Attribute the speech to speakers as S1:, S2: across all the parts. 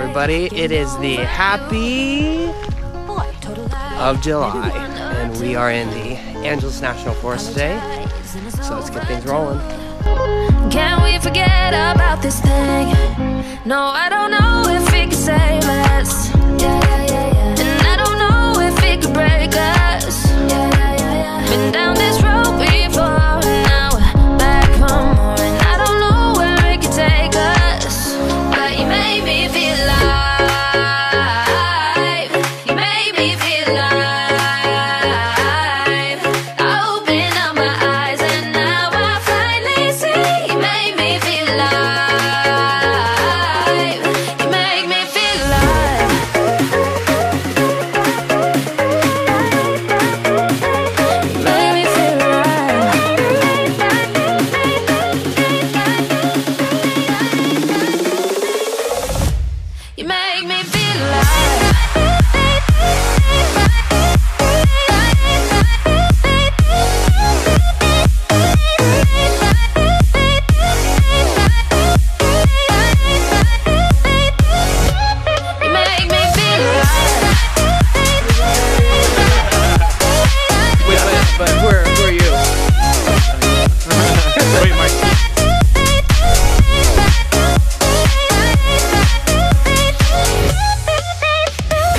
S1: everybody. It is the happy of July, and we are in the Angeles National Forest today, so let's get things rolling.
S2: Can we forget about this thing? No, I don't know if it could save us. And I don't know if it could break us. Been down this road before, now we're back for more. And I don't know where it could take us, but you made me feel alive. You made me feel alive. I opened up my eyes and now I finally see. You made me feel alive. You make me feel alive. You make me feel alive. You make me feel alive. You make me feel alive.
S1: Wait, but who are you?
S3: Wait, Mike.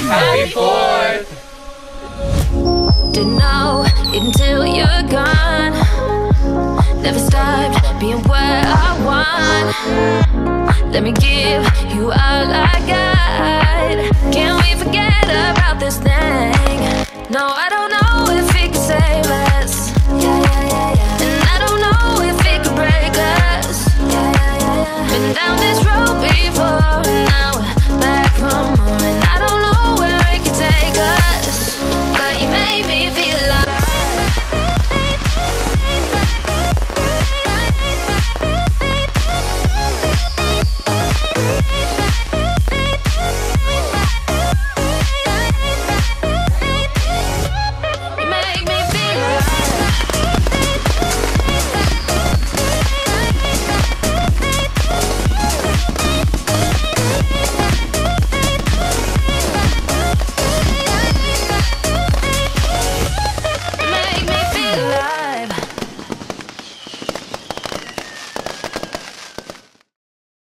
S1: Happy 4th!
S2: Didn't know until you're gone. Never stopped being where I want. Let me give you all I got. Can we forget about this thing?